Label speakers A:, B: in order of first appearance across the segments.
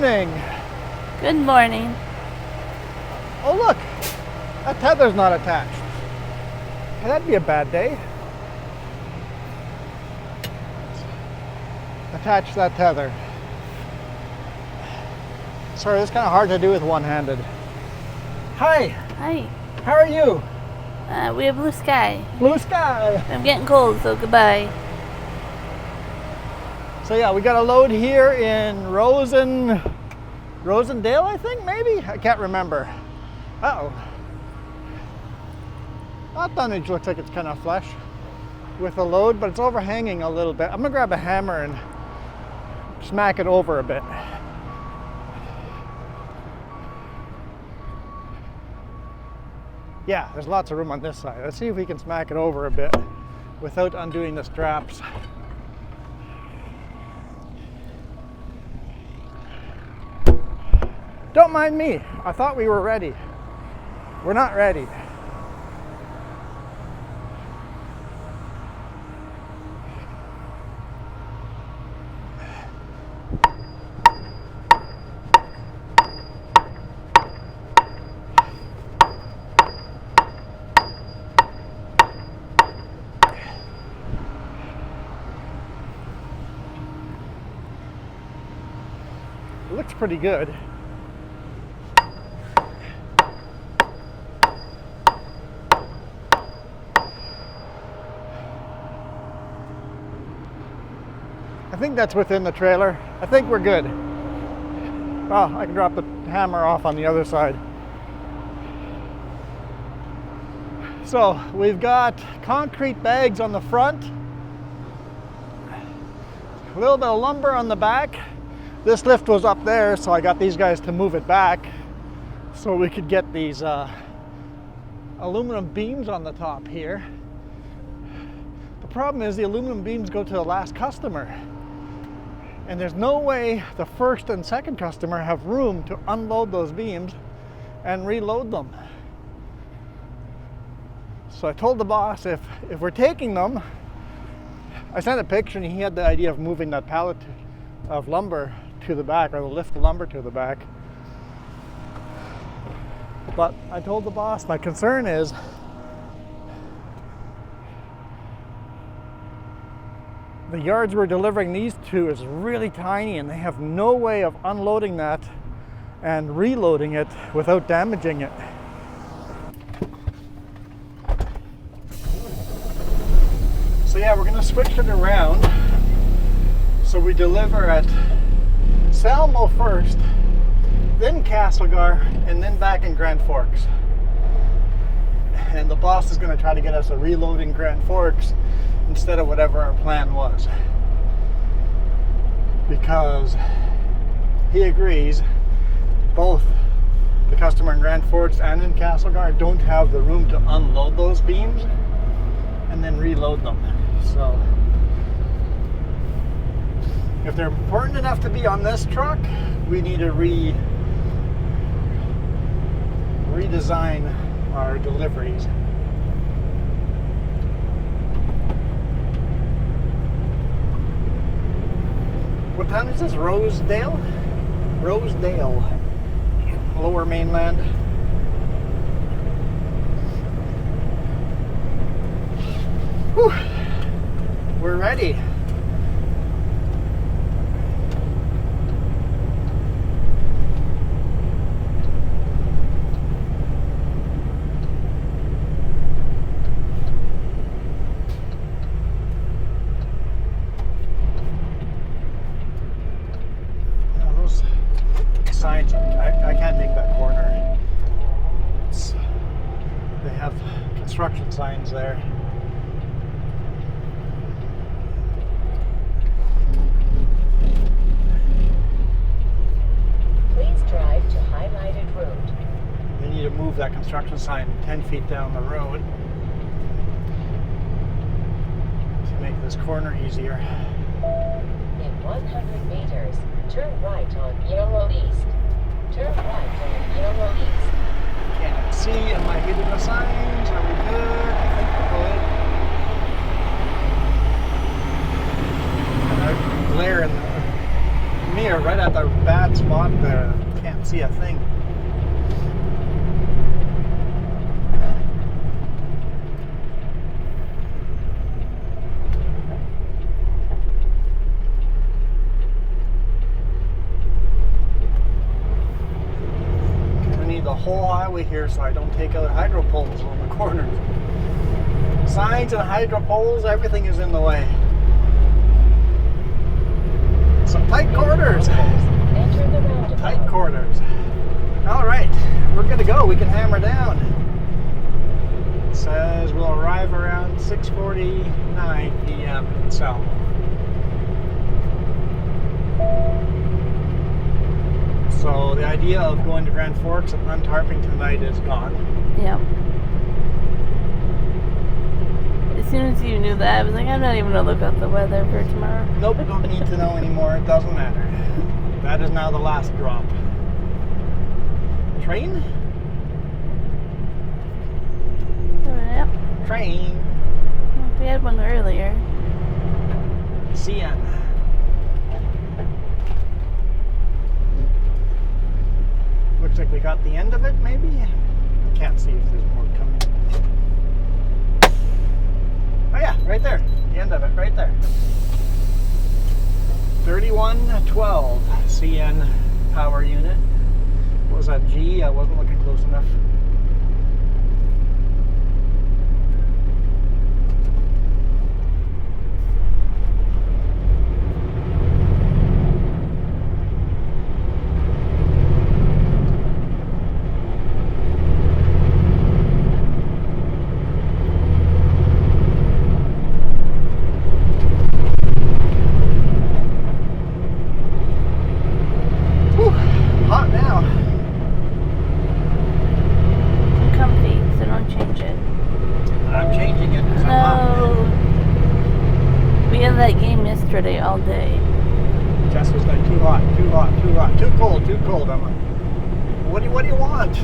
A: morning.
B: Good morning.
A: Oh look, that tether's not attached. Hey, that'd be a bad day. Attach that tether. Sorry, it's kind of hard to do with one-handed. Hi.
B: Hi.
A: How are you?
B: We have blue sky.
A: Blue sky.
B: I'm getting cold, so goodbye.
A: So yeah, we got a load here in Rosedale, I think, maybe? I can't remember. Uh-oh. That tonnage looks like it's kind of flush with the load, but it's overhanging a little bit. I'm gonna grab a hammer and smack it over a bit. Yeah, there's lots of room on this side. Let's see if we can smack it over a bit without undoing the straps. Don't mind me. I thought we were ready. We're not ready. It looks pretty good. I think that's within the trailer. I think we're good. Well, I can drop the hammer off on the other side. So we've got concrete bags on the front, a little bit of lumber on the back. This lift was up there, so I got these guys to move it back so we could get these aluminum beams on the top here. The problem is the aluminum beams go to the last customer. And there's no way the first and second customer have room to unload those beams and reload them. So I told the boss if we're taking them, I sent a picture and he had the idea of moving that pallet of lumber to the back, or the lift lumber to the back. But I told the boss my concern is the yards we're delivering these to is really tiny and they have no way of unloading that and reloading it without damaging it. So yeah, we're gonna switch it around. So we deliver at Salmo first, then Castlegar, and then back in Grand Forks. And the boss is gonna try to get us a reload in Grand Forks instead of whatever our plan was, because he agrees both the customer in Grand Forks and in Castlegar don't have the room to unload those beams and then reload them. So if they're important enough to be on this truck, we need to redesign our deliveries. What town is this? Rosedale? Rosedale. Lower Mainland. Whew. We're ready. Signs, I can't make that corner. They have construction signs there.
C: Please drive to highlighted road.
A: They need to move that construction sign 10 feet down the road to make this corner easier.
C: In 100 meters, turn right on Yellow East. Turn right on Yellow East.
A: Can't see. Am I hitting the signs? Are we good? I think we're good. And I glare in the mirror right at the flat spot there. Can't see a thing. I need the whole highway here so I don't take out hydro poles on the corners. Signs and hydro poles, everything is in the way. Some tight corners.
C: Enter the roundabout.
A: Tight corners. All right, we're good to go. We can hammer down. It says we'll arrive around 6:49 p.m. in Selma. So the idea of going to Grand Forks and untarping tonight is gone.
B: Yep. As soon as you knew that, I was like, I'm not even going to look up the weather for tomorrow.
A: Nope, don't need to know anymore. It doesn't matter. That is now the last drop. Train?
B: Yep.
A: Train.
B: We had one earlier.
A: CN. Looks like we got the end of it, maybe? I can't see if there's more coming. Oh yeah, right there. The end of it, right there. 3112 CN power unit. What was that, G? I wasn't looking close enough. Hot now.
B: I'm comfy, so don't change it.
A: I'm changing it. 'Cause I'm hot.
B: No. We had that game yesterday all day.
A: Jess was like, too hot, too hot, too hot, too cold, too cold. I'm like, what do you want?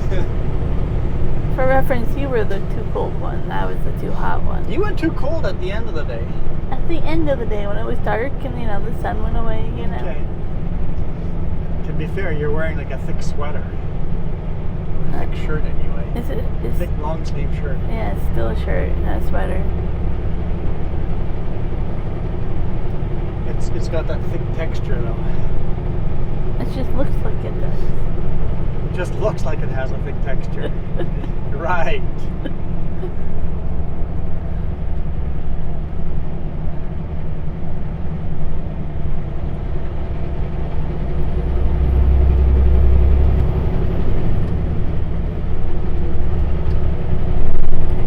B: For reference, you were the too cold one. I was the too hot one.
A: You went too cold at the end of the day.
B: At the end of the day, when it was dark and the sun went away,
A: Okay. To be fair, you're wearing like a thick sweater. Or a thick shirt anyway.
B: Is it?
A: Thick long sleeve shirt.
B: Yeah, it's still a shirt, not a sweater.
A: It's got that thick texture though.
B: It just looks like it does.
A: It just looks like it has a thick texture. Right.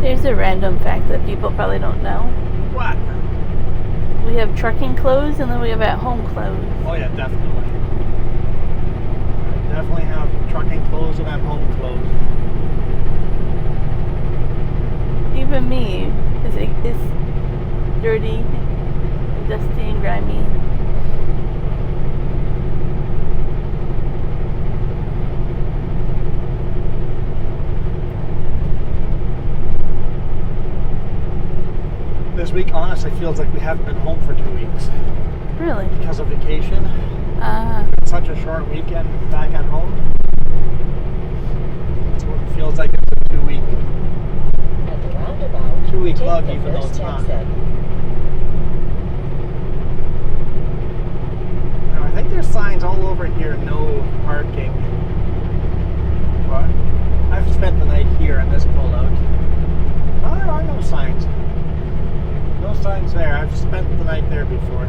B: Here's a random fact that people probably don't know.
A: What?
B: We have trucking clothes and then we have at home clothes.
A: Oh yeah, definitely. I definitely have trucking clothes and at home clothes.
B: Even me, because it is dirty, dusty, and grimy.
A: This week honestly feels like we haven't been home for 2 weeks
B: Really?
A: because of vacation. It's such a short weekend back at home. That's what it feels like. It's a 2 week.
C: At the roundabout,
A: 2 week
C: take
A: lug,
C: the
A: even though
C: first
A: it's not.
C: exit.
A: Now I think there's signs all over here, no parking. But I've spent the night here in this pullout. Oh, there are no signs. No signs there. I've spent the night there before.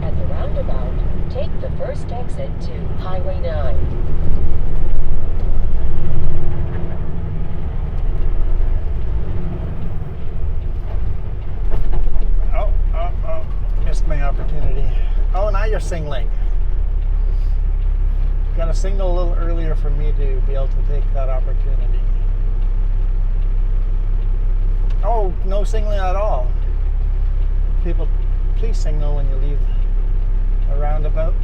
C: At the roundabout, take the first exit to Highway 9.
A: Oh, missed my opportunity. Oh, now you're signaling. Got to signal a little earlier for me to be able to take that opportunity. Oh, no signaling at all. People, please signal when you leave a roundabout.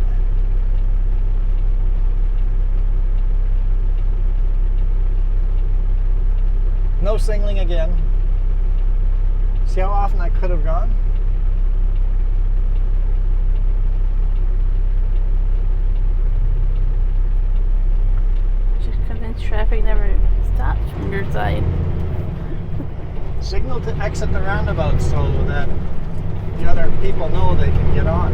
A: No signaling again. See how often I could have gone?
B: Just convinced traffic never stops from your side.
A: Signal to exit the roundabout so that the other people know they can get on.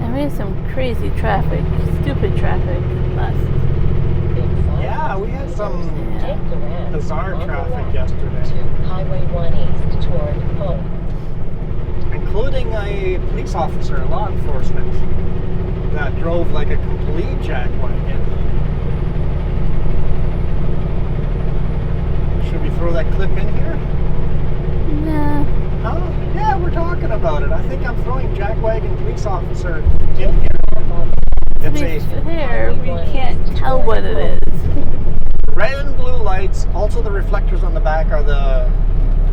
B: And we had some crazy traffic, stupid traffic last.
A: Yeah, we had some
C: Take the ramp
A: bizarre
C: on the
A: traffic
C: left
A: yesterday.
C: to Highway 1 East toward home.
A: Including a police officer, law enforcement, that drove like a complete jackwagon. Should we throw that clip in here?
B: Nah.
A: Huh? Yeah, we're talking about it. I think I'm throwing jackwagon police officer in here.
B: To be
A: It's a
B: fair, we can't tell what it is.
A: red and blue lights. Also, the reflectors on the back are the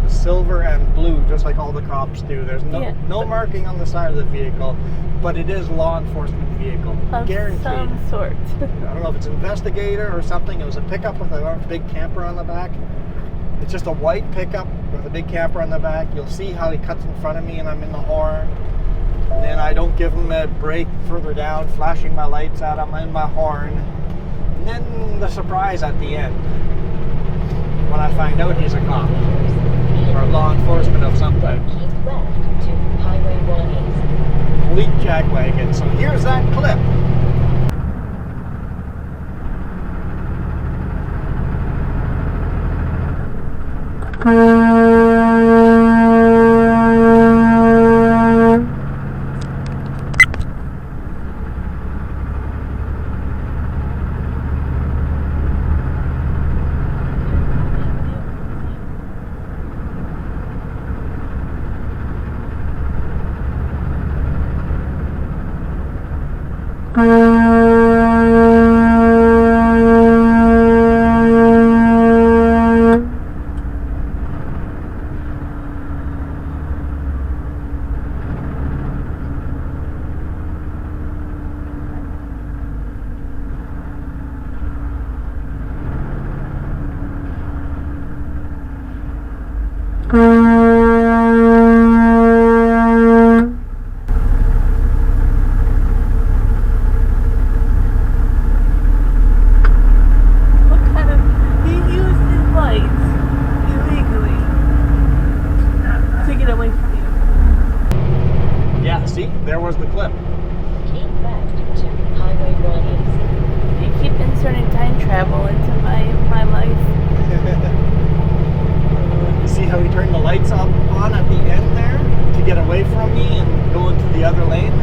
A: silver and blue, just like all the cops do. There's no marking on the side of the vehicle, but it is law enforcement vehicle,
B: Of
A: guaranteed.
B: some sort.
A: I don't know if it's investigator or something. It was a pickup with a big camper on the back. It's just a white pickup with a big camper on the back. You'll see how he cuts in front of me and I'm in the horn. And then I don't give him a break further down, flashing my lights at him in my horn. And then the surprise at the end, when I find out he's a cop or law enforcement of some type.
C: Keep left to Highway 1 East.
A: Complete jackwagon. So here's that clip. There was the clip.
C: Keep left to Highway 1 East.
B: You keep inserting time travel into my life.
A: You see how he turned the lights up on at the end there to get away from me and go into the other lane?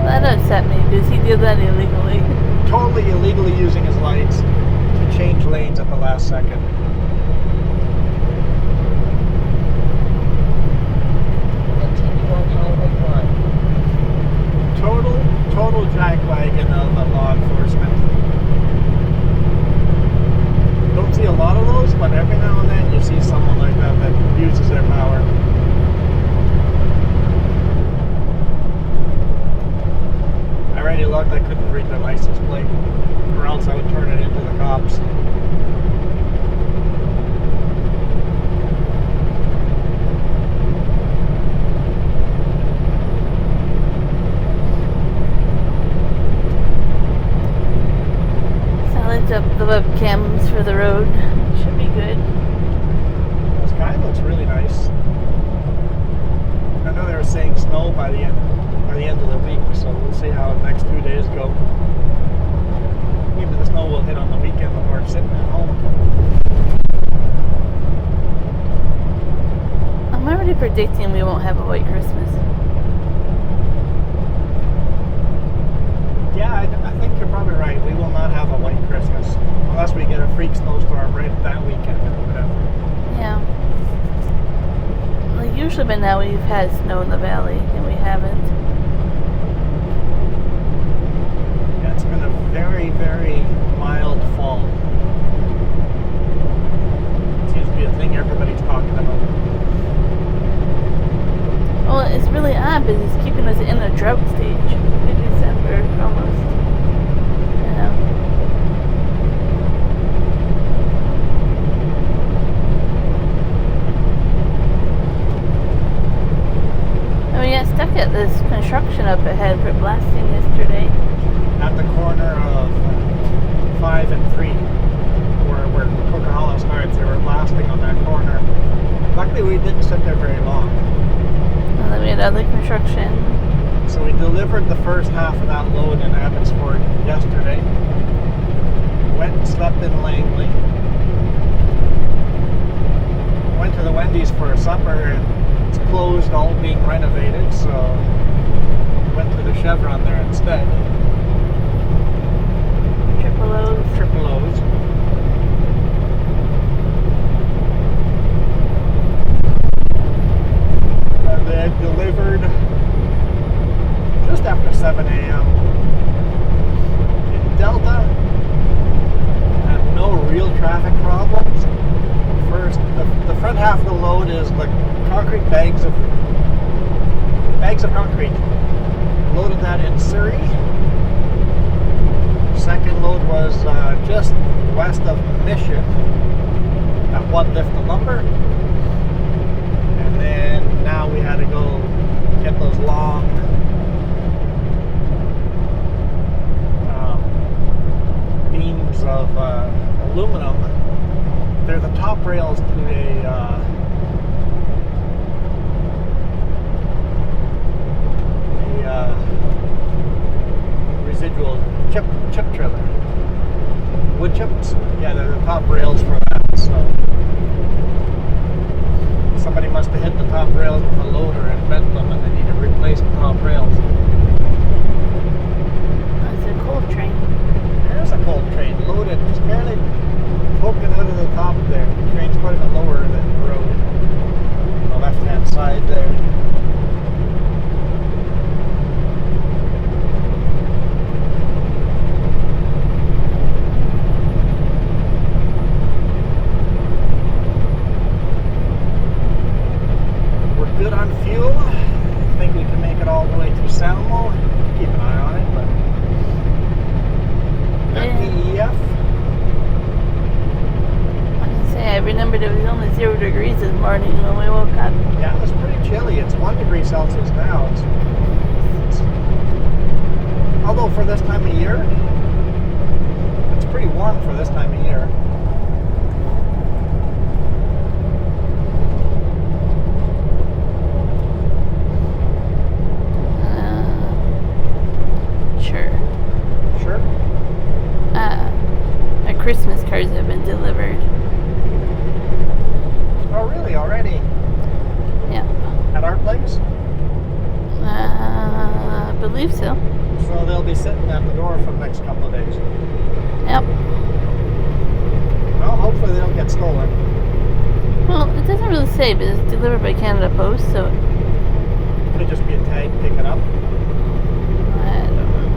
B: That upset me because he did that illegally.
A: Totally illegally using his lights to change lanes at the last second.
C: Continue on Highway 1.
A: Total jackwagon of law enforcement. Don't see a lot of those, but every now and then you see someone like that that uses their power. I already looked, I couldn't read the license plate, or else I would turn it into the cops.
B: Up the webcams for the road. Should be good.
A: The sky looks really nice. I know they were saying snow by the end of the week, so we'll see how the next 2 days go. Maybe the snow will hit on the weekend when we're sitting at home.
B: I'm already predicting we won't have a white Christmas.
A: Yeah, I think you're probably right. We will not have a white Christmas unless we get a freak snowstorm right that weekend or whatever.
B: Yeah. Like usually by now we've had snow in the valley, and we haven't.
A: Yeah, it's been a very, very mild fall. Seems to be a thing everybody's talking about.
B: Well, it's really odd because it's keeping us in a drought stage in December almost. You know. I mean, yes, construction up ahead for blasting yesterday.
A: At the corner of 5 and 3, where Coca-Cola starts, they were blasting on that corner. Luckily, we didn't sit there very long.
B: And then we had other construction.
A: So we delivered the first half of that load in Abbotsford yesterday. Went and slept in Langley. Went to the Wendy's for supper, and it's closed, all being renovated, so went to the Chevron there instead.
B: Triple O's.
A: Triple O's. And then delivered just after 7 a.m. in Delta. Had no real traffic problems. First, the front half of the load is the concrete bags of concrete. Loaded that in Surrey. Second load was just west of Mission at one lift of lumber. And then now we had to go get those long beams of aluminum. They're the top rails to a residual chip trailer. Wood chips? Yeah, they're the top rails for that. So somebody must have hit the top rails with a loader and bent them, and they need to replace the top rails.
B: That's a coal train.
A: There's a coal train loaded, just barely poking out of the top there. The train's quite a bit lower than the road. On the left-hand side there. We're good on fuel. I think we can make it all the way to Salmo. Keep an eye on it, but PEF.
B: I remembered it was only 0 degrees this morning when we woke up.
A: Yeah, it's pretty chilly. It's 1 degree Celsius now. Although for this time of year, it's pretty warm for this time of year.
B: Sure.
A: Sure?
B: My Christmas cards have been delivered.
A: Oh, really? Already?
B: Yeah.
A: At our place?
B: I believe so.
A: So they'll be sitting at the door for the next couple of days.
B: Yep.
A: Well, hopefully they don't get stolen.
B: Well, it doesn't really say, but it's delivered by Canada Post, so
A: Could just be a tag picking up.
B: I don't know.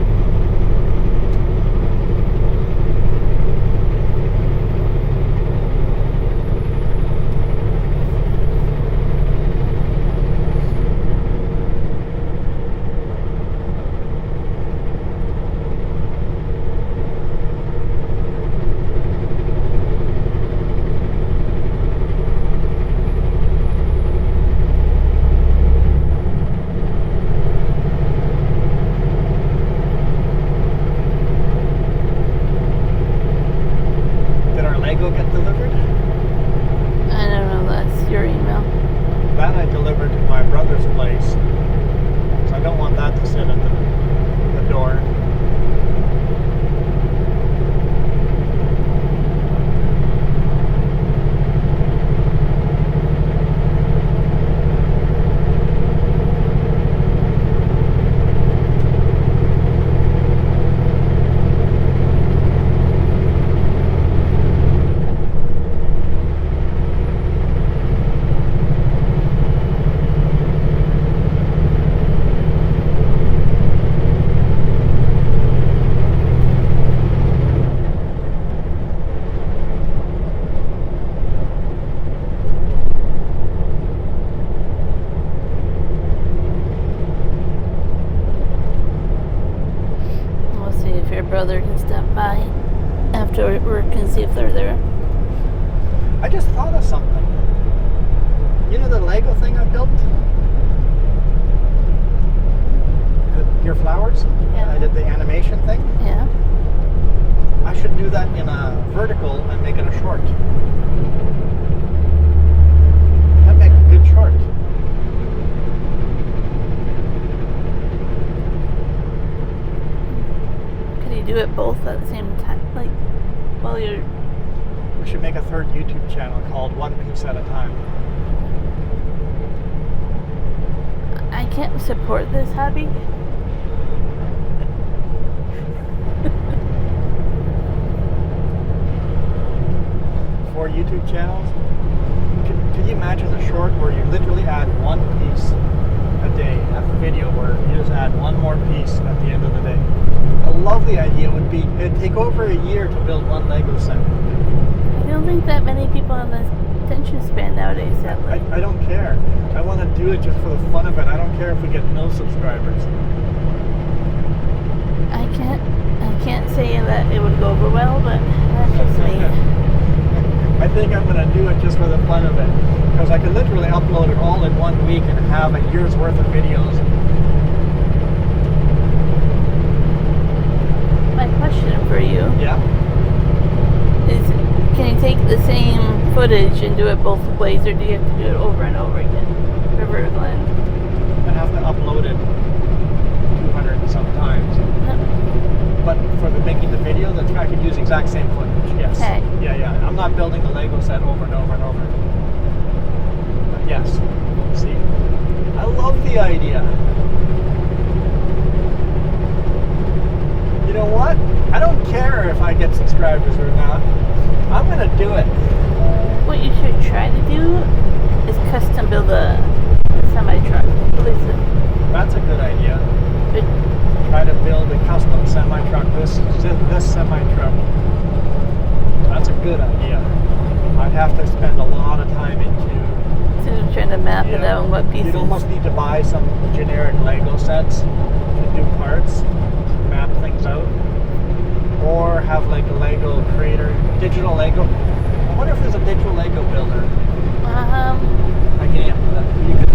A: Did our Lego get delivered?
B: I don't know, that's your email.
A: That I delivered to my brother's place. So I don't want that to sit at the door.
B: We'll see if your brother can stop by after work and see if they're there.
A: I just thought of something. You know the Lego thing I built? your flowers.
B: Yeah.
A: I did the animation thing.
B: Yeah.
A: I should do that in a vertical and make it a short. That'd make a good short.
B: Could you do it both at the same time? Like, while you're...
A: We should make a third YouTube channel called One Piece at a Time.
B: I can't support this hobby.
A: 4 YouTube channels. Could you imagine a short where you literally add one piece a day, a video where you just add one more piece at the end of the day? A lovely idea would be, it'd take over a year to build one Lego set.
B: I don't think that many people have this attention span nowadays, sadly.
A: I don't care. I want to do it just for the fun of it. I don't care if we get no subscribers.
B: I can't say that it would go over well, but that's just me.
A: I think I'm going to do it just for the fun of it. Because I could literally upload it all in 1 week and have a year's worth of videos.
B: My question for you
A: Yeah.
B: is, can you take the same footage and do it both ways, or do you have to do it over and over again? River Glen.
A: I have to upload it 200 and some times. But for the making the video, I could use exact same footage. Yes.
B: Okay.
A: Yeah. I'm not building the Lego set over and over and over. But yes. See, I love the idea. You know what? I don't care if I get subscribers or not. I'm gonna do it.
B: What you should try to do is custom build a semi-truck.
A: That's a good idea. Try to build a custom semi-truck, this semi-truck. That's a good idea. I'd have to spend a lot of time into
B: Trying to map it out and what pieces.
A: You'd almost need to buy some generic Lego sets to do parts, map things out. Or have like a Lego creator, digital Lego. I wonder if there's a digital Lego builder. A game that you could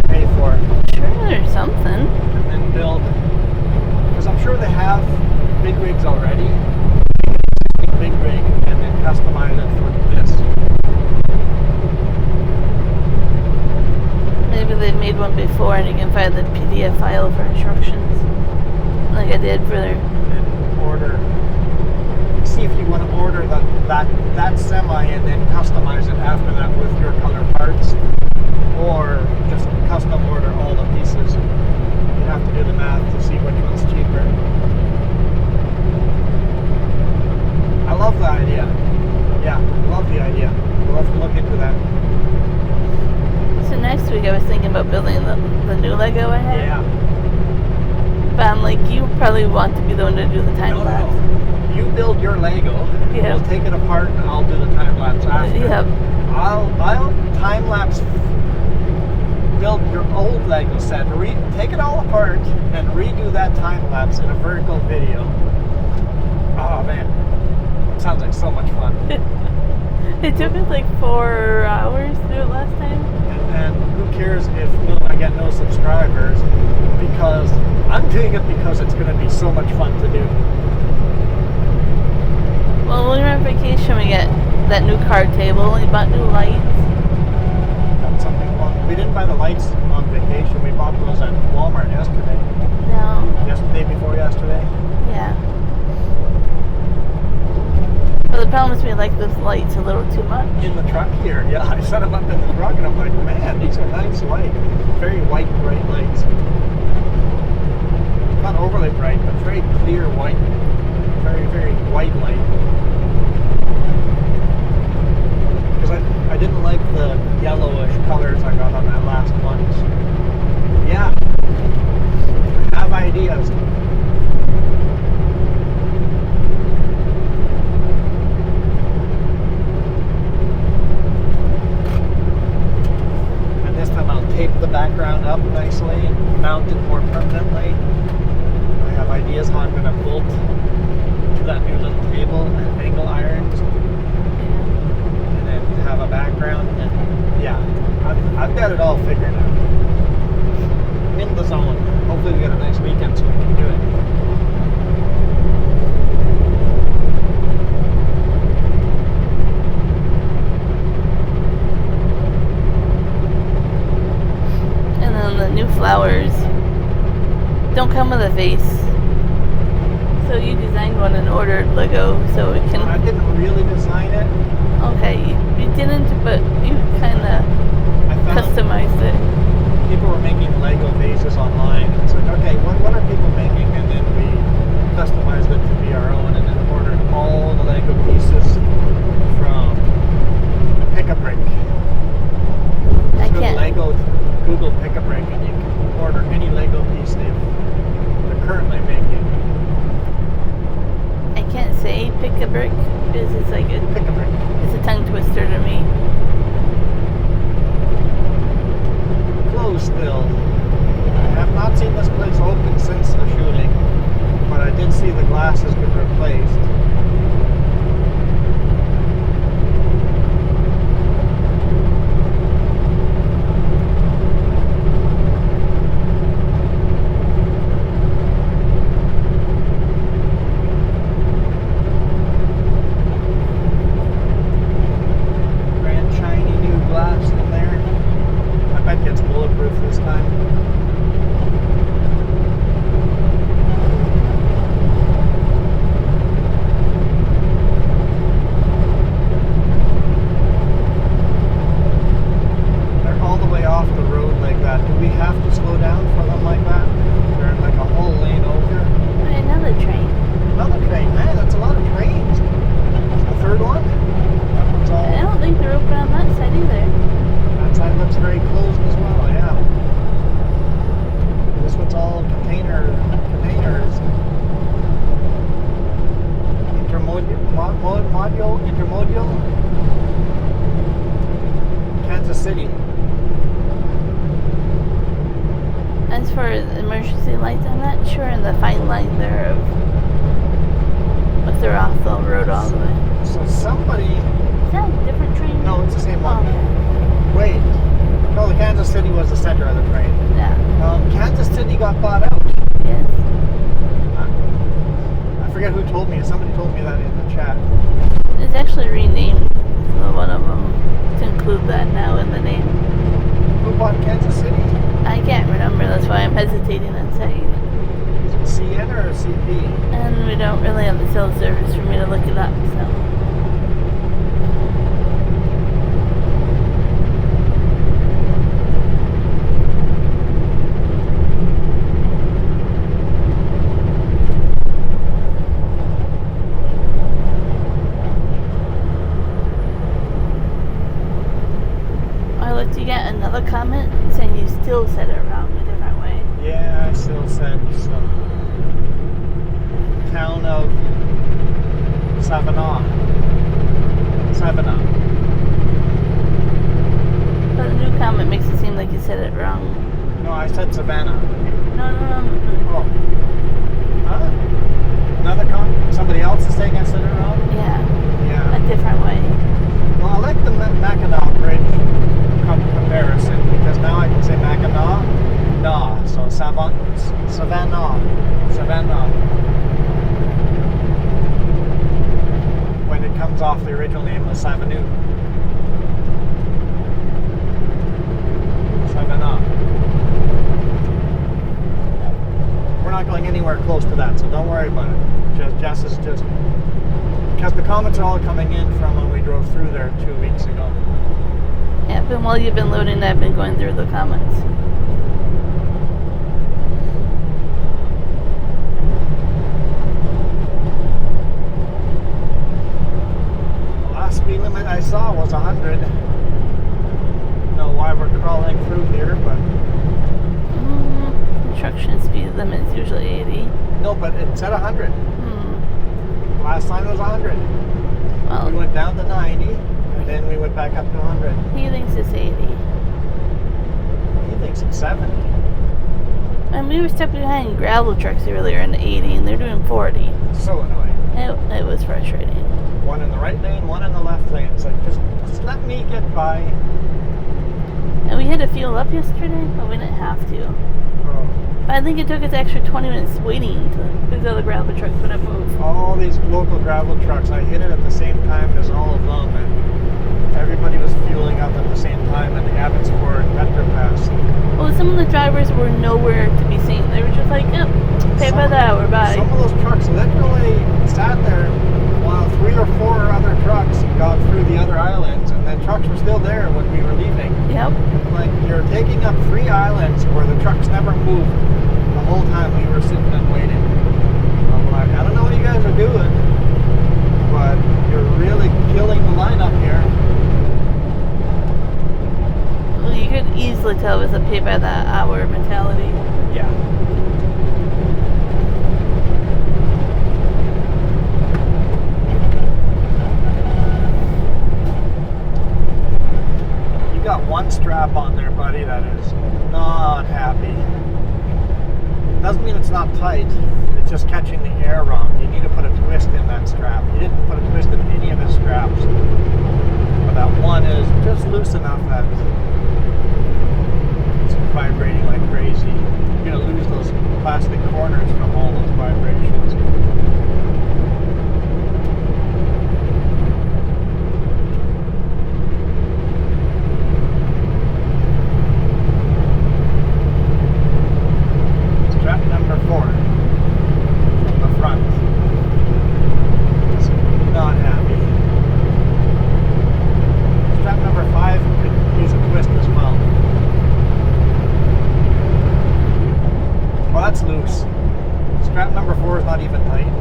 A: pay for.
B: Sure, there's something.
A: And then build. Because I'm sure they have big rigs already. Big rig and then customize it for this.
B: Maybe they've made one before and you can find the PDF file for instructions. Like I did for their...
A: And then order. See if you want to order that semi and then customize it after that with your color parts. Or just custom order all the pieces. You have to do the math to see which one's cheaper. I love the idea. Yeah, love the idea. We'll have to look into that.
B: So next week I was thinking about building the new Lego I have.
A: Yeah.
B: But I'm like, you probably want to be the one to do the time lapse.
A: No. You build your Lego.
B: Yeah.
A: We'll take it apart and I'll do the time lapse after.
B: Yeah.
A: I'll time lapse. Build your old Lego set, take it all apart and redo that time lapse in a vertical video. Oh man, sounds like so much fun.
B: It took us like 4 hours to do it last time.
A: And who cares if I get no subscribers, because I'm doing it because it's going to be so much fun to do.
B: Well, when we were on vacation, we get that new card table, we bought new lights.
A: Got something wrong. We didn't buy the lights on vacation. We bought those at Walmart yesterday.
B: No.
A: Yesterday before yesterday.
B: Yeah. But the problem is we like those lights a little too much.
A: In the truck here. Yeah, I set them up in the truck and I'm like, man, these are nice lights. Very white, bright lights. Not overly bright, but very clear white. Very, very white light. Because I didn't like the yellowish colors I got on that last one. Yeah. I have ideas. And this time I'll tape the background up nicely and mount it more permanently. I have ideas how I'm going to bolt to that new little table and angle irons. And then have a background. And yeah, I've got it all figured out. I'm in the zone. Hopefully we get a nice weekend so we can
B: don't come with a face. So you designed one and ordered Lego, so it can.
A: I didn't really design it.
B: Okay, you didn't, but you kind of
A: I found
B: customized it.
A: people were making Lego vases online. It's like, okay, what are people making? And then we customized it to be our own, and then ordered all the Lego pieces from Pick-a-Brick.
B: I
A: Go to
B: can't.
A: Lego, Google Pick-a-Brick, and you can order any Lego piece they're currently making.
B: I can't say pick a brick because it's like
A: Pick-a-Brick.
B: it's a tongue twister to me.
A: Closed still. I have not seen this place open since the shooting, but I did see the glass has been replaced. Brand shiny new glass in there. I bet it's bulletproof this time. They're all the way off the road like that. Do we have to slow down for them like that? They're in like a whole lane over.
B: Another train.
A: Another train, man, that's a lot of trains. The third one? That one's all.
B: I don't think they're open on that side either.
A: That side looks very closed as well, yeah. This one's all containers. Intermodal. Kansas City.
B: As far as emergency lights, I'm not sure in the fine line there of if they're off the road all the way.
A: So somebody.
B: Is that a different train?
A: No, it's the same
B: Oh,
A: one.
B: okay.
A: Wait. No, the Kansas City was the center of the train.
B: Yeah.
A: Kansas City got bought out.
B: Yes.
A: I forget who told me. Somebody told me that in the chat.
B: It's actually renamed, one of them, to include that now in the name.
A: Who bought Kansas City?
B: I can't remember, that's why I'm hesitating on saying.
A: Is it CN or CP?
B: And we don't really have the cell service for me to look it up, so. I looked to get another comment saying you still said it wrong a different way.
A: Yeah, I still said some town of Savannah.
B: But the new comment makes it seem like you said it wrong.
A: No, I said Savannah.
B: No.
A: Oh. Huh? Another comment? Somebody else is saying I said it wrong?
B: Yeah,
A: Yeah.
B: a different way.
A: Well, I like the Mackinac Bridge comparison because now I can say Mackinac, nah. So Savannah. When it comes off the original name of Savannah. We're not going anywhere close to that, so don't worry about it. Jess is just because the comments are all coming in from when we drove through there 2 weeks ago.
B: Yeah, but while you've been loading, I've been going through the comments.
A: The last speed limit I saw was 100. Don't know why we're crawling through here, but
B: Construction speed limit is usually 80.
A: no, but it said 100. Last time it was 100.
B: Well,
A: We went down to 90, and then we went back up to 100.
B: he thinks it's 80.
A: He thinks it's 70.
B: And we were stuck behind gravel trucks earlier in the 80, and they're doing 40.
A: So annoying.
B: It was frustrating.
A: One in the right lane, one in the left lane. It's like, just let me get by.
B: And we had to fuel up yesterday, but we didn't have to.
A: Oh.
B: But I think it took us extra 20 minutes waiting because the other gravel trucks wouldn't move.
A: All these local gravel trucks, I hit it at the same time as all of them, and everybody was fueling up at the same time in the Abbotsford Tether Pass.
B: Well, some of the drivers were nowhere to be seen. They were just like, yep, pay by the hour, bye.
A: Some of those trucks literally sat there while 3 or 4 other trucks got through the other islands, and the trucks were still there when we were leaving.
B: Yep.
A: Like, you're taking up 3 islands where the trucks never moved the whole time we were sitting and waiting. I'm like, I don't know what you guys are doing, but you're really killing the lineup here.
B: Well, you could easily tell it was a pay by the hour mentality.
A: Yeah. You got one strap on there, buddy, that is not happy. Doesn't mean it's not tight, it's just catching the air wrong. You need to put a twist in that strap. You didn't put a twist in any of his straps. But that one is just loose enough that it's vibrating like crazy. You're gonna lose those plastic corners from all those vibrations. Strap number 4 from the front is not happy. Strap number 5 could use a twist as well. Well, that's loose. Strap number 4 is not even tight.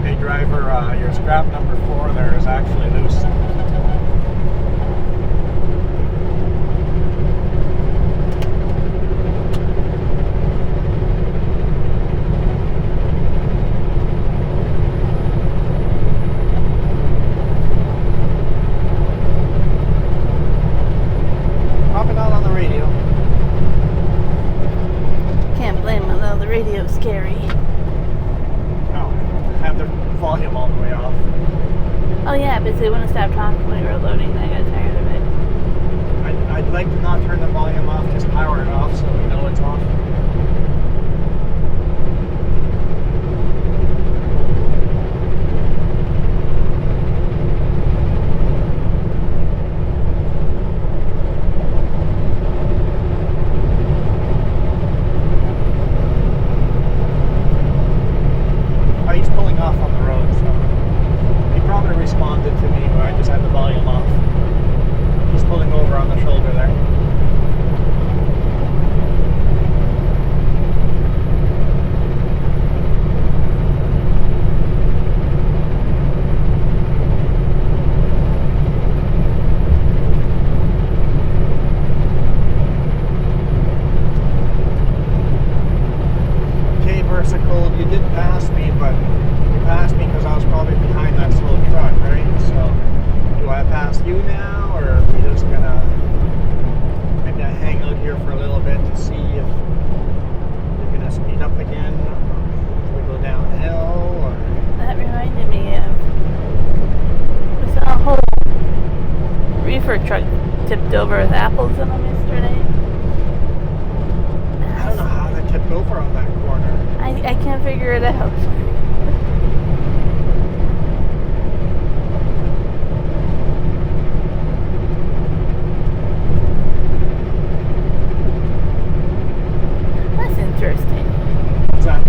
A: Hey driver, your strap number 4 there is actually loose. Probably not on the radio.
B: Can't blame them though, the radio's scary.
A: No, have the volume all the way off.
B: Oh yeah, but they wouldn't stop talking when we were loading. I got tired of it.
A: I'd like to not turn the volume off, just power it off so we know it's off. Oh, he's pulling off on the road, so he probably responded to me when I just had the volume off. He's pulling over on the shoulder there. Okay, Versicle, you did pass me, but you passed me because I was probably behind that slow truck, right? So, do I pass you now, or are we just gonna maybe I hang out here for a little bit to see if you're gonna speed up again, or we go downhill, or
B: That reminded me of, we saw a whole reefer truck tipped over with apples in them yesterday.
A: I don't know how they tipped over on that corner.
B: I can't figure it out. That's interesting.
A: What's that?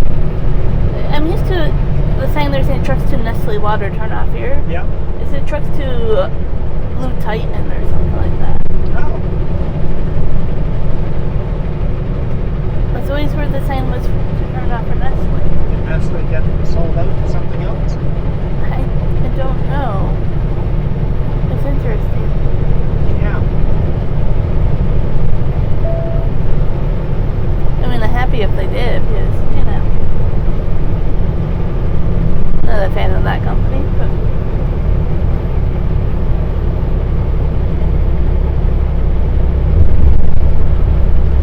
B: I'm used to the saying they're saying trucks to Nestle water turn off here.
A: Yeah.
B: Is it trucks to Blue Titan or something like that?
A: Oh.
B: That's always where the sign was to turn it off for Nestle.
A: Did Nestle get sold out to something else?
B: I don't know. It's interesting.
A: Yeah.
B: I mean, I'm happy if they did because, you know, not a fan of that company, but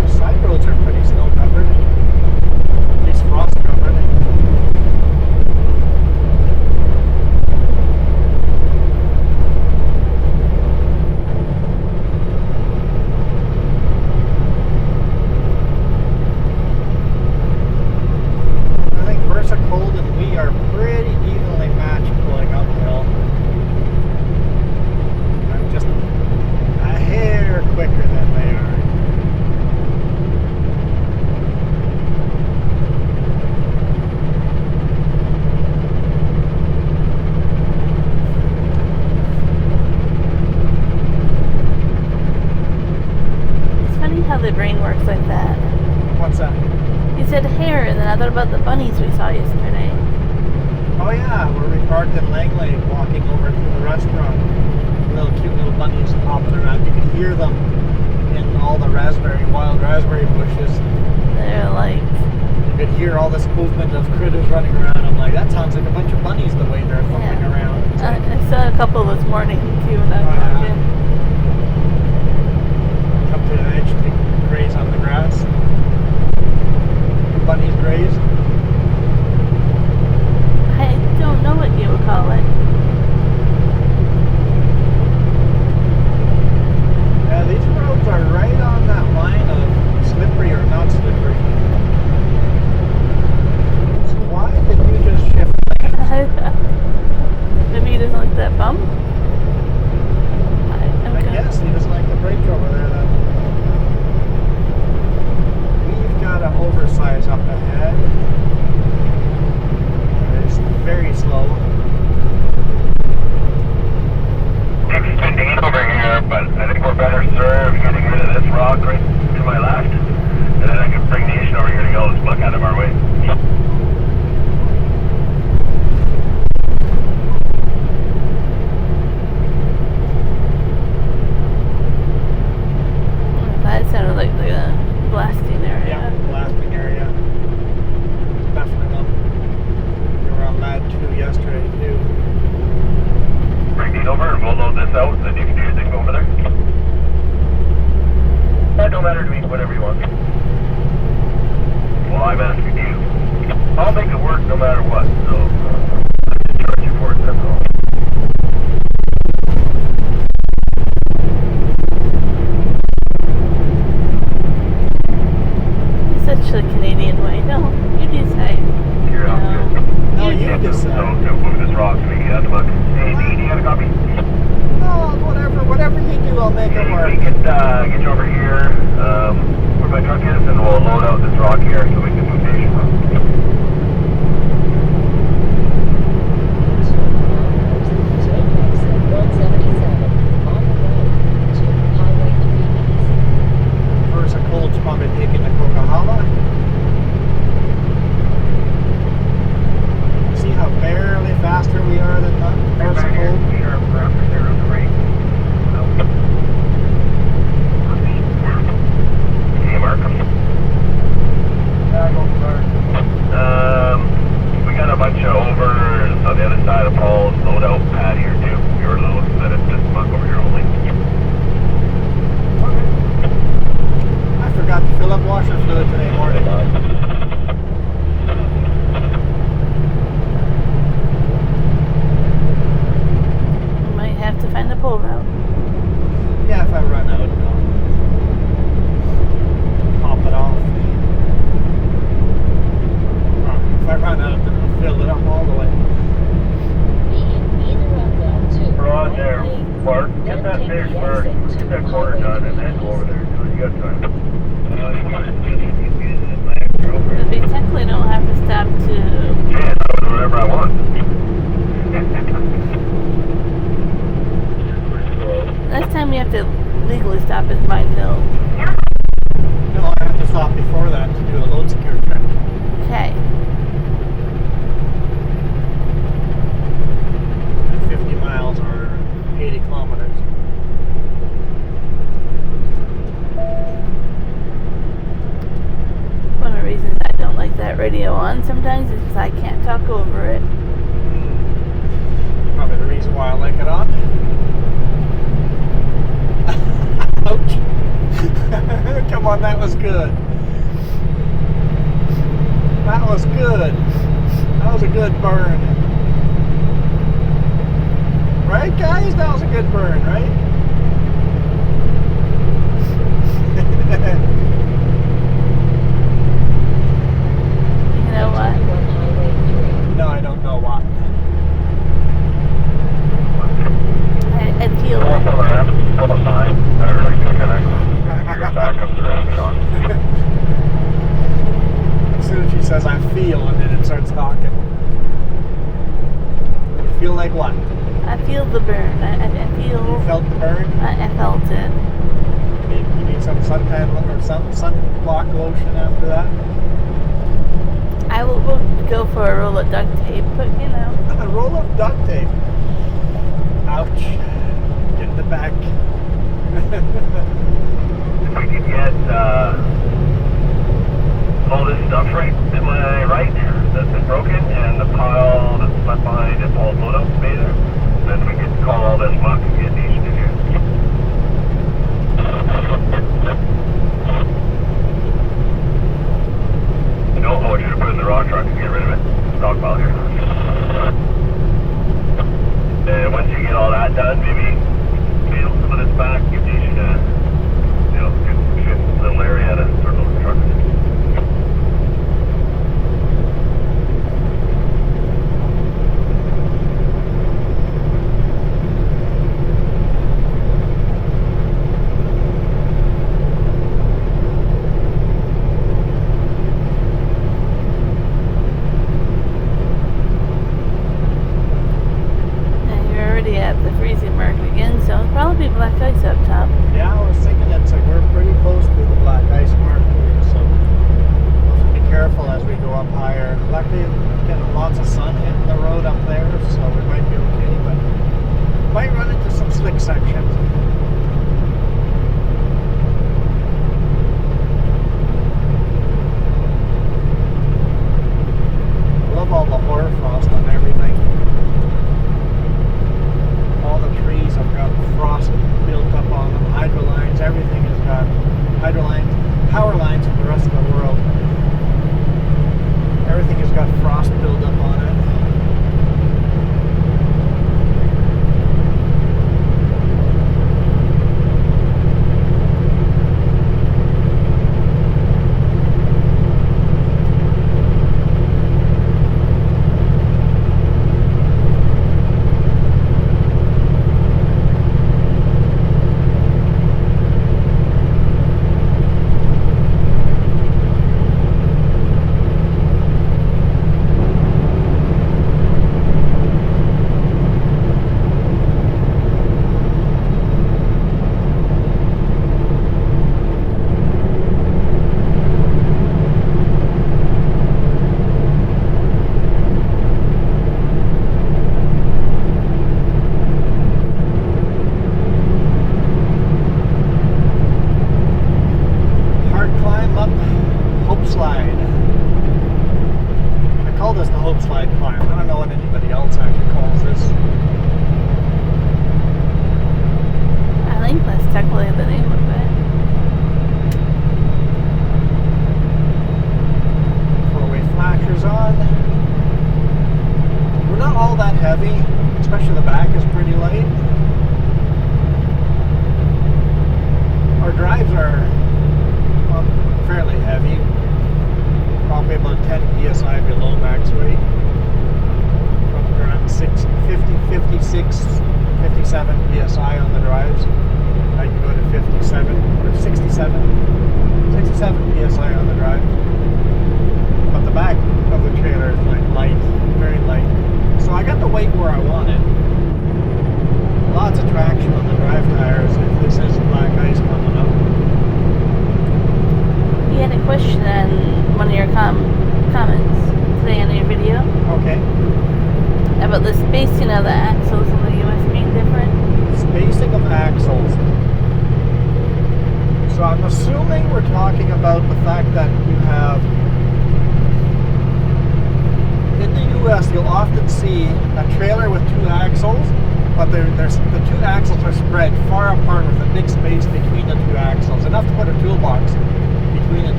A: The side roads are pretty snow covered. At least frost covered. I think Versa Cold and we are
B: said hare, and then I thought about the bunnies we saw yesterday.
A: Oh yeah, where we parked in Langley, walking over to the restaurant. Little cute little bunnies hopping around. You could hear them in all the wild raspberry bushes.
B: They're like,
A: You could hear all this movement of critters running around. I'm like, that sounds like a bunch of bunnies the way they're thumping around. It's like,
B: I saw a couple this morning too when I was walking.
A: Come to the edge to graze on the grass. Bunnies graze.
B: I don't know what you would call it.
A: Yeah, these roads are right on that line of slippery or not slippery. So why did you just shift?
B: Maybe he doesn't like that bump.
A: I guess he doesn't like the brake over there then. We've got an oversize up ahead. It's very slow.
D: It's contained over here, but I think we're better served getting rid of this rock right to my left. And then I can bring Nation over here to go. Let's buck out of our way.
B: That sounded like the blasting area.
A: Yeah, blasting area. Definitely. We were on Lad 2 yesterday too.
D: Bring Nate over and we'll load this out, and then you can do your thing over there. That don't matter to me, whatever you want. Well, I'm asking you. I'll make it work no matter what, so I can charge you for it, that's all.
B: Such a Canadian way. No, you decide.
D: Here,
B: No.
A: No, you
D: So,
A: decide.
D: move this rock so we can get out the buck. Hey, Dean, you got a copy?
A: Oh, whatever you do, I'll make it work.
D: We get you over here, where my truck is, and we'll load out this rock here so we can move Nation.
C: Take exit 177 on the road to Highway 3 East.
A: First, a cold's probably taking the Coquihalla. See how barely faster we are than the first cold?
D: Here, after there on the right. Okay, Mark.
A: Yeah, go for it.
D: We got a bunch of overs on the other side of Paul's load out pad here too. We were looking at it this month over here only.
A: Okay. I forgot to fill up washer fluid today morning.
B: We might have to find a pull route.
A: Yeah, if I run out, I'll pop it off. If I run out, then I'll fill it up all the way.
C: Be either of them to
D: We're on there,
C: right lane,
D: Mark.
C: then
D: Get that
C: take
D: fish
C: the
D: first.
C: exit
D: Get
C: to
D: that quarter
C: Highway
D: done and
C: 3
D: then go over
C: East.
D: there. You got time.
B: Because we technically don't have to stop to.
D: Yeah, I'll do whatever I want.
B: Next time we have to legally stop is Vine Hill.
A: No, I have to stop before that to do a load secure check.
B: Okay.
A: At 50 miles or 80 kilometers.
B: One of the reasons I don't like that radio on sometimes is because I can't talk over it.
A: Probably the reason why I like it on. Ouch. Come on, that was good. That was good. That was a good burn. Right, guys? That was a good burn, right?
B: You know what?
C: On Highway 3.
A: No, I don't know why.
B: I feel it.
A: As soon as she says I feel, and then it starts talking. You feel like what?
B: I feel the burn. I feel.
A: You felt the burn?
B: I felt it.
A: You need some suntan or some sunblock lotion after that?
B: I will go for a roll of duct tape, but you know.
A: A roll of duct tape. Ouch. Get the back.
D: If we could get all this stuff right to my right that's been broken, and the pile that's left behind at Paul's loadout bay there, then we could call all this muck and get these in here. No, I want you to put it in the rock truck and get rid of it. Stockpile here. And once you get all that done, maybe peel some of this back, give these good little area to start loading trucks.
B: Black ice up top.
A: Yeah, I was thinking it's like we're pretty close to the black ice mark here, so we'll have to be careful as we go up higher. Luckily, we're getting lots of sun hitting the road up there, so we might be okay, but might run into some slick sections. Love all the hoarfrost on everything. All the trees have got frost built up on them, hydro lines, everything has got hydro lines, power lines from the rest of the world. Everything has got frost built up on it.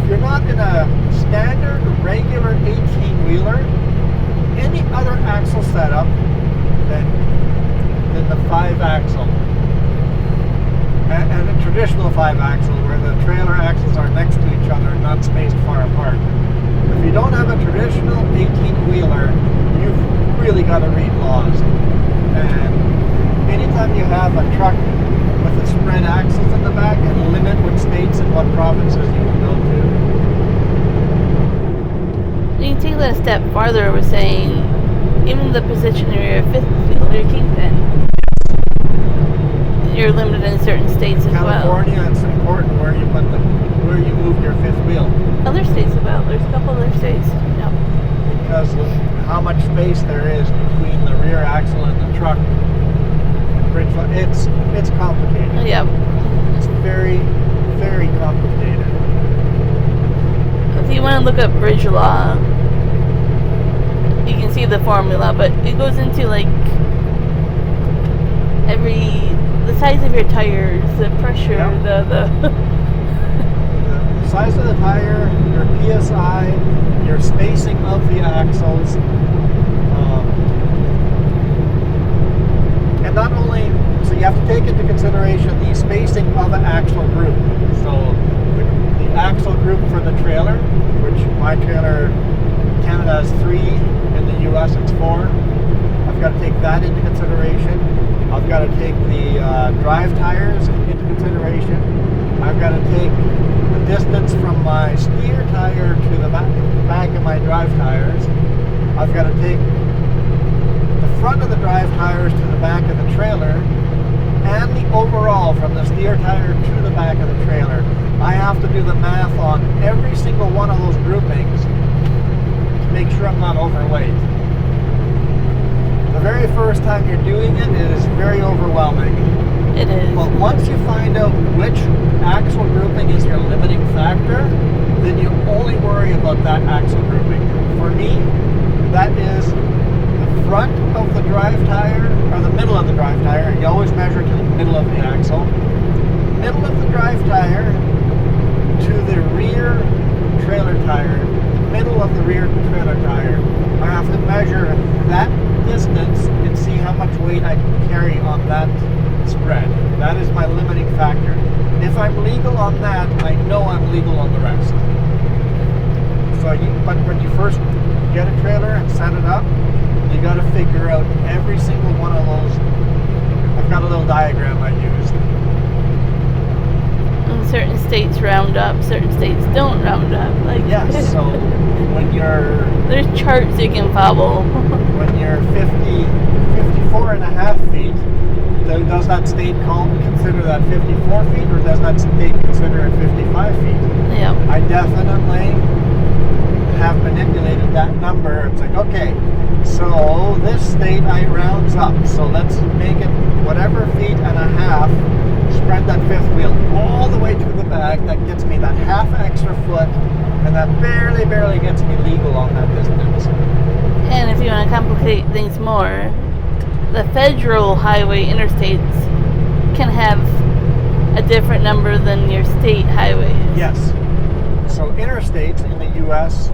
A: if you're not in a standard, regular 18-wheeler, any other axle setup than the 5-axle, and a traditional 5-axle where the trailer axles are next to each other and not spaced far apart. If you don't have a traditional 18-wheeler, you've really got to read laws. And anytime you have a truck with the spread axles in the back, it'll limit what states and what provinces you can go to.
B: You can take that a step farther. We're saying even the position of your fifth wheel, your kingpin, you're limited in certain states as
A: California,
B: well.
A: it's important where you put where you move your fifth wheel.
B: Other states as well. There's a couple other states. Yeah.
A: Because of how much space there is between the rear axle and the truck. It's complicated.
B: Yeah.
A: It's very, very complicated.
B: If you want to look up bridge law, you can see the formula, but it goes into like the size of your tires, the pressure,
A: Yep.
B: the
A: size of the tire, your PSI, your spacing of the axles, and not only, so you have to take into consideration the spacing of an axle group. So the axle group for the trailer, which my trailer, Canada has 3, in the US it's 4. I've got to take that into consideration. I've got to take the drive tires into consideration. I've got to take the distance from my steer tire to the back of my drive tires. I've got to take the front of the drive tires to the back of the trailer, and the overall from the steer tire to the back of the trailer. I have to do the math on every single one of those groupings to make sure I'm not overweight. The very first time you're doing it is very overwhelming.
B: it is.
A: But once you find out which axle grouping is your limiting factor, then you only worry about that axle grouping. For me, that is the front of the drive tire, or the middle of the drive tire. You always measure to the middle of the axle. Middle of the drive tire to the rear trailer tire, middle of the rear trailer tire. I have to measure that distance and see how much weight I can carry on that spread. That is my limiting factor. If I'm legal on that, I know I'm legal on the rest. But when you first get a trailer and set it up, you got to figure out every single one of those. I've got a little diagram I used.
B: And certain states round up, certain states don't round up. Like
A: Yes, so when you're
B: there's charts you can follow.
A: when you're 54 and a half feet, does that state consider that 54 feet, or does that state consider it 55 feet?
B: Yeah.
A: I definitely have manipulated that number. It's like, okay, so this state I rounds up, so let's make it whatever feet and a half, spread that fifth wheel all the way to the back. That gets me that half extra foot, and that barely gets me legal on that distance.
B: And if you want to complicate things more, the federal highway interstates can have a different number than your state highways.
A: Yes. So interstates in the U.S.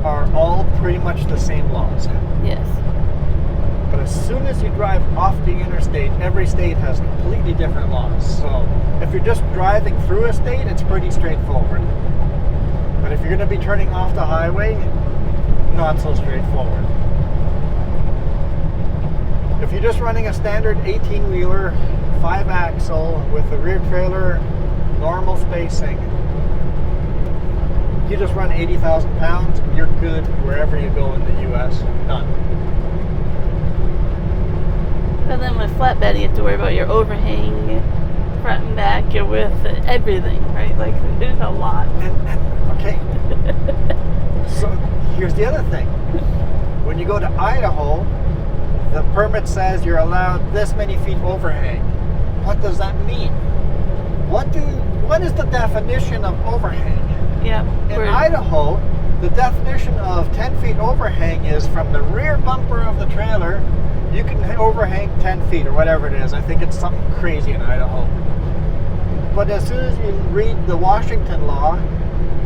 A: are all pretty much the same laws.
B: Yes.
A: But as soon as you drive off the interstate, every state has completely different laws. So if you're just driving through a state, it's pretty straightforward. But if you're going to be turning off the highway, not so straightforward. If you're just running a standard 18-wheeler, 5-axle with the rear trailer, normal spacing, you just run 80,000 pounds, you're good wherever you go in the U.S. Done.
B: But then with flatbed, you have to worry about your overhang, front and back, your width, everything, right? Like, there's a lot.
A: Okay. So here's the other thing. When you go to Idaho, the permit says you're allowed this many feet overhang. What does that mean? What is the definition of overhang?
B: Yeah.
A: In Idaho, the definition of 10 feet overhang is from the rear bumper of the trailer, you can overhang 10 feet or whatever it is. I think it's something crazy in Idaho. But as soon as you read the Washington law,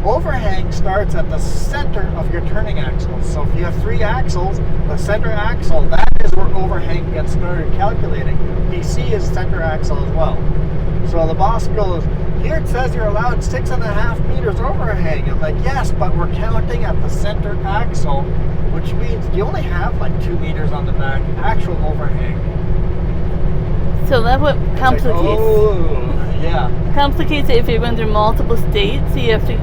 A: Overhang starts at the center of your turning axles. So if you have 3 axles, the center axle, that is where overhang gets started calculating. BC is center axle as well. So the boss goes, here it says you're allowed 6.5 meters overhang. I'm like, yes, but we're counting at the center axle, which means you only have like 2 meters on the back actual overhang.
B: So that's what complicates.
A: Like, oh, yeah.
B: Complicates it if you're going through multiple states. So you have to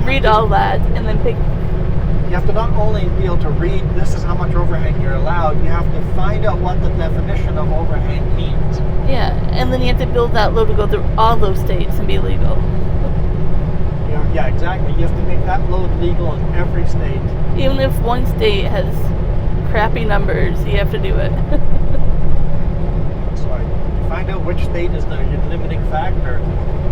B: read all that and then pick.
A: You have to not only be able to read this is how much overhang you're allowed, you have to find out what the definition of overhang means.
B: Yeah, and then you have to build that load to go through all those states and be legal.
A: Yeah, exactly. You have to make that load legal in every state.
B: Even if one state has crappy numbers, you have to do it.
A: So I find out which state is the limiting factor.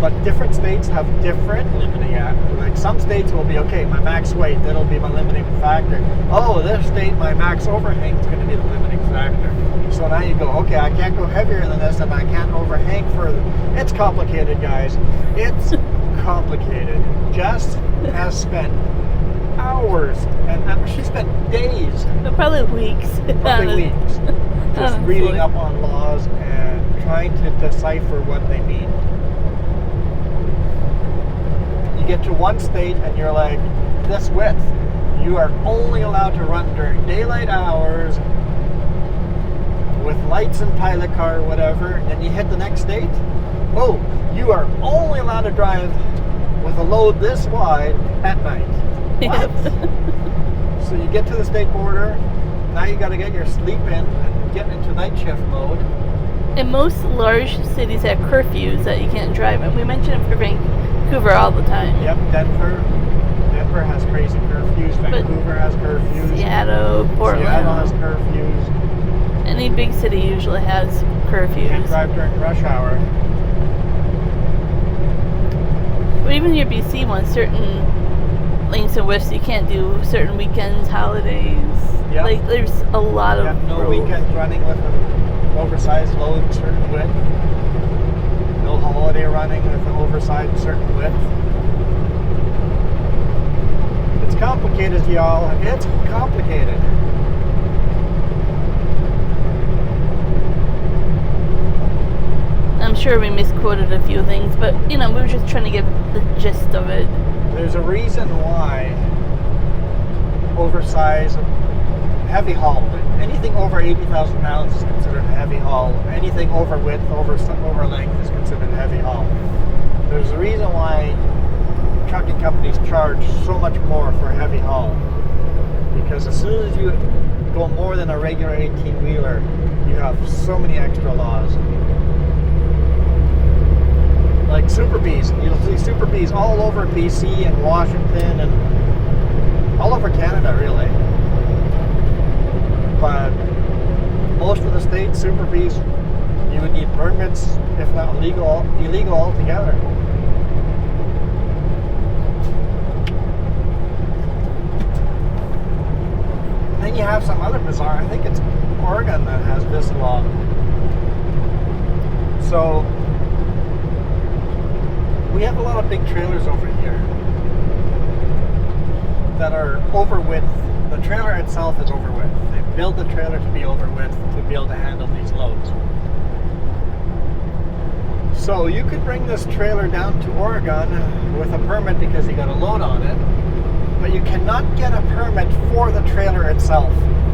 A: But different states have different limiting factors. Like some states will be, okay, my max weight, that'll be my limiting factor. Oh, this state, my max overhang is going to be the limiting factor. So now you go, okay, I can't go heavier than this and I can't overhang further. It's complicated, guys. It's complicated. Jess has spent hours, and she spent days.
B: Probably weeks.
A: Probably weeks. Just reading up on laws and trying to decipher what they mean. You get to one state and you're like, this width, you are only allowed to run during daylight hours with lights and pilot car or whatever. Then you hit the next state, oh, you are only allowed to drive with a load this wide at night. What? So you get to the state border, now you got to get your sleep in and get into night shift mode.
B: And most large cities have curfews that you can't drive in. We mention it for Vancouver all the time.
A: Yep, Denver has crazy curfews. Vancouver has curfews.
B: Seattle, Portland.
A: Seattle has curfews.
B: Any big city usually has curfews.
A: You can't drive during rush hour.
B: But even your BC one, certain lengths and widths, you can't do certain weekends, holidays.
A: Yep.
B: Like there's a lot of
A: no
B: rules.
A: weekends running with an oversized load certain width. No holiday running with an oversized certain width. It's complicated, y'all. It's complicated.
B: I'm sure we misquoted a few things, but we were just trying to get the gist of it.
A: There's a reason why oversized heavy haul, anything over 80,000 pounds is considered a heavy haul. Anything over width, over length is considered a heavy haul. There's a reason why trucking companies charge so much more for a heavy haul. Because as soon as you go more than a regular 18-wheeler, you have so many extra laws. Like Super Bs. You'll see Super Bs all over BC and Washington and all over Canada, really. But most of the states, Super Bs, you would need permits, if not illegal altogether. And then you have some other bizarre, I think it's Oregon that has this law. So we have a lot of big trailers over here that are over width. The trailer itself is over width. They build the trailer to be over width to be able to handle these loads. So you could bring this trailer down to Oregon with a permit because you got a load on it, but you cannot get a permit for the trailer itself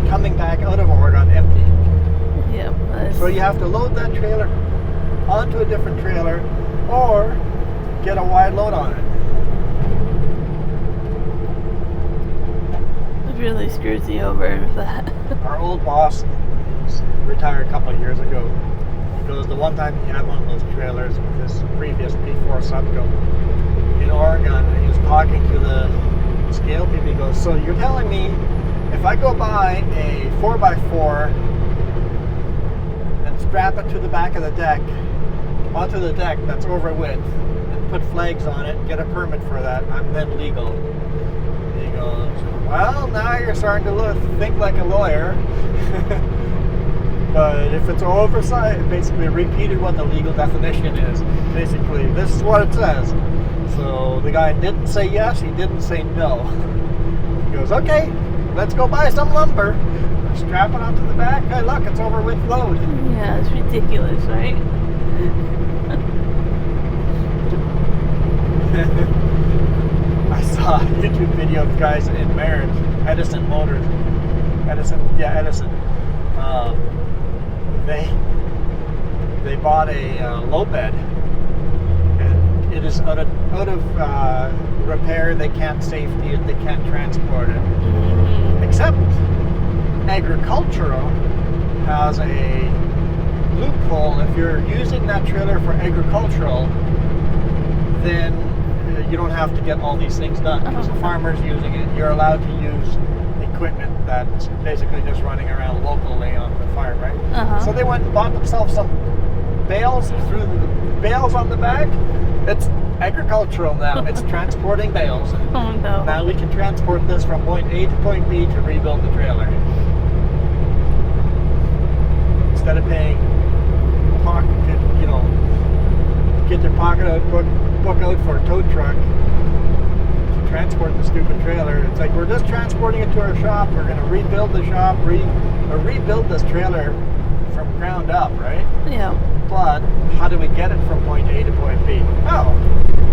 A: coming back out of Oregon empty.
B: Yeah.
A: So you have to load that trailer onto a different trailer or get a wide load on it.
B: It really screws you over with that.
A: Our old boss retired a couple of years ago. He goes, the one time he had one of those trailers with his previous P4 Subco in Oregon, and he was talking to the scale people. He goes, so you're telling me if I go buy a 4x4 and strap it to the back of the deck, onto the deck that's over width, and put flags on it, get a permit for that, I'm then legal? And he goes, well, now you're starting to think like a lawyer. But if it's oversized, basically repeated what the legal definition is. Basically, this is what it says. So the guy didn't say yes, he didn't say no. He goes, okay, let's go buy some lumber. Strap it onto the back. Hey, look, it's over with load.
B: Yeah, it's ridiculous, right?
A: I saw a YouTube video of guys in Merritt, Edison. They bought a low bed, and it is out of repair. They can't safety it. They can't transport it. Except agricultural has a loophole. If you're using that trailer for agricultural, then you don't have to get all these things done because the farmer's using it. You're allowed to use equipment that's basically just running around locally on the farm, right? So they went and bought themselves some bales, threw the bales on the back. It's agricultural now. It's transporting bales.
B: Oh no.
A: Now we can transport this from point A to point B to rebuild the trailer. Instead of paying get their pocket out, book out for a tow truck to transport the stupid trailer. It's like, we're just transporting it to our shop. We're going to rebuild the shop, rebuild this trailer from ground up, right?
B: Yeah.
A: But how do we get it from point A to point B? Oh,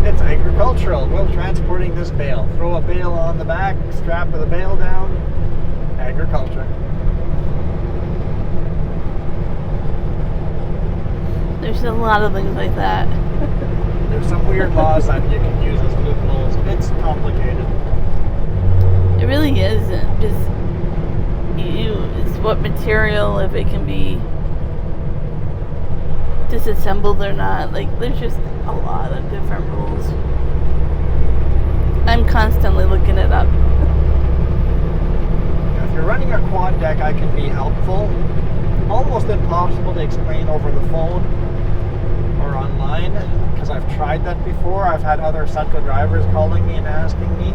A: it's agricultural. We're transporting this bale. Throw a bale on the back, strap the bale down. Agriculture.
B: There's a lot of things like that.
A: There's some weird laws that you can use as loopholes. It's complicated.
B: It really isn't. Just it's what material, if it can be disassembled or not. Like, there's just a lot of different rules. I'm constantly looking it up.
A: If you're running a quad deck, I can be helpful. Almost impossible to explain over the phone or online, because I've tried that before. I've had other central drivers calling me and asking me,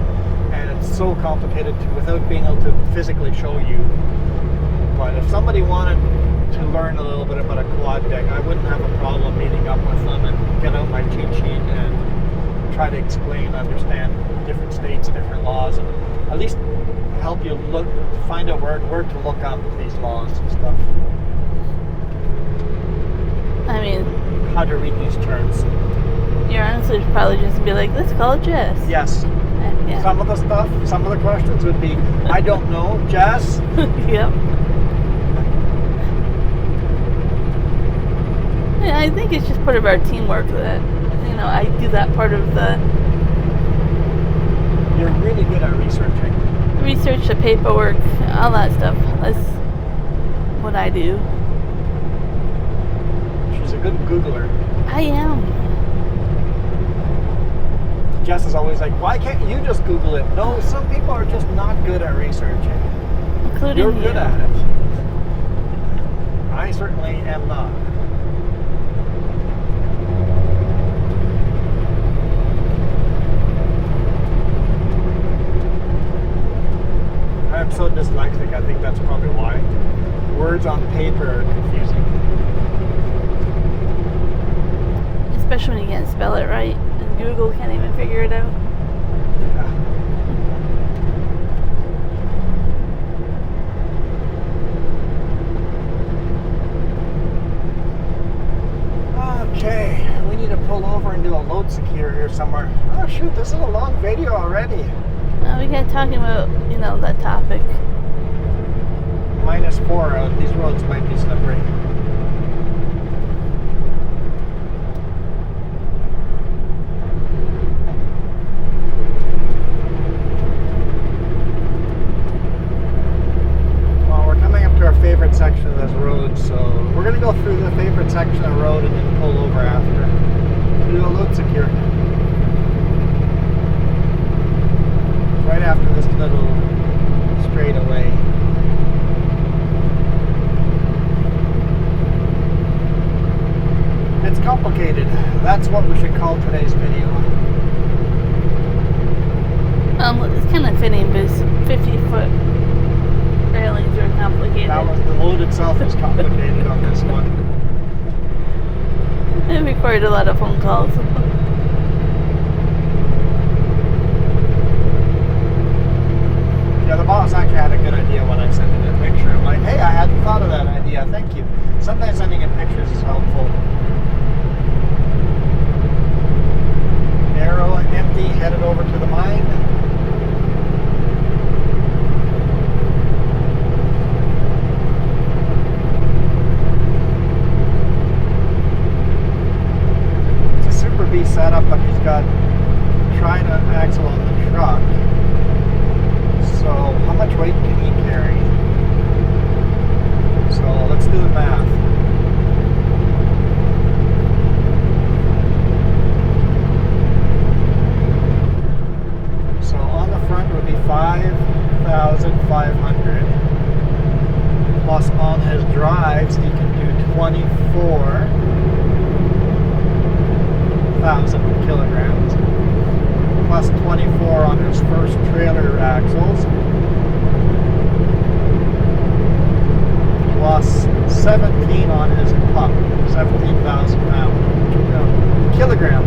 A: and it's so complicated without being able to physically show you. But if somebody wanted to learn a little bit about a quad deck, I wouldn't have a problem meeting up with them and get out my cheat sheet and try to explain, understand different states, different laws, and at least help you find out where to look up these laws and stuff.
B: I mean,
A: how to read these terms.
B: Your answer would probably just be like, let's call Jess.
A: Yes.
B: Yeah.
A: Some of the questions would be, I don't know, Jess.
B: Yep. Yeah, I think it's just part of our teamwork that, I do that part of the...
A: You're really good at researching.
B: Research, the paperwork, all that stuff. That's what I do.
A: She's a good Googler.
B: I am.
A: Jess is always like, why can't you just Google it? No, some people are just not good at researching.
B: Including
A: You're
B: you.
A: good at it. I certainly am not. I'm so dyslexic, I think that's probably why. Words on paper are confusing.
B: Especially when you can't spell it right, and Google can't even figure it out.
A: Okay, we need to pull over and do a load secure here somewhere. Oh shoot, this is a long video already.
B: We got talking about, that topic.
A: -4 out. These roads might be slippery. Well, we're coming up to our favorite section of this road, so we're going to go through the favorite section of the road and then pull over after to do a load secure. Right after this little straightaway. It's complicated. That's what we should call today's video.
B: It's kind of fitting because 50-foot railings are complicated.
A: The load itself is complicated on this one.
B: It required a lot of phone calls.
A: up, but he's got trident axle on the truck. So how much weight can he carry? So let's do the math. So on the front would be 5,500. Plus on his drives he can do 24,000 kilograms. Plus 24 on his first trailer axles. Plus 17 on his pup. 17,000 kilogram.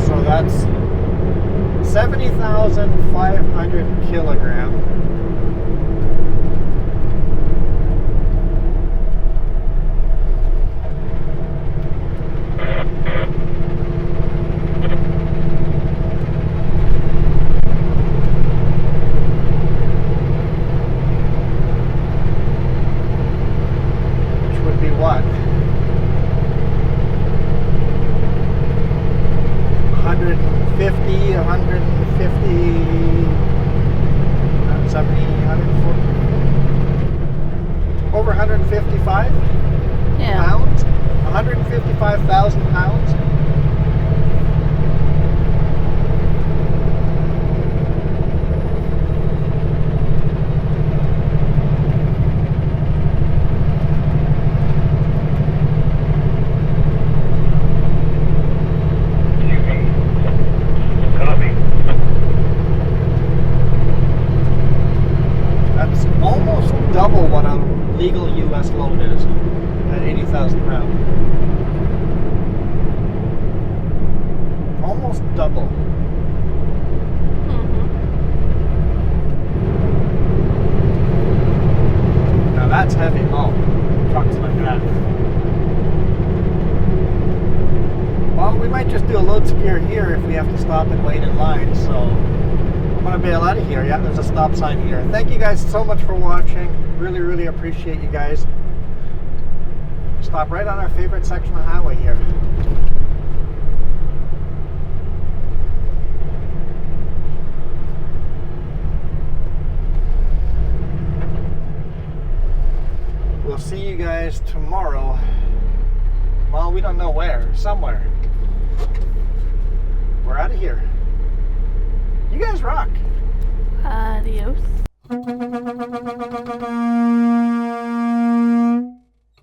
A: So that's 70,500 kilogram. Which would be what? 150, 70, 140, over 155
B: Yeah.
A: pounds, 155,000 pounds. That's almost double what a legal U.S. load is at 80,000 pounds. Almost double.
B: Mm-hmm.
A: Now that's heavy haul. Trucks like that. Well, we might just do a load secure here if we have to stop and wait in line, so I'm going to bail out of here. Yeah, there's a stop sign here. Thank you guys so much for watching. Really, really appreciate you guys. Stop right on our favorite section of highway here. We'll see you guys tomorrow. Well, we don't know where. Somewhere. We're out of here. You guys rock.
B: Adios.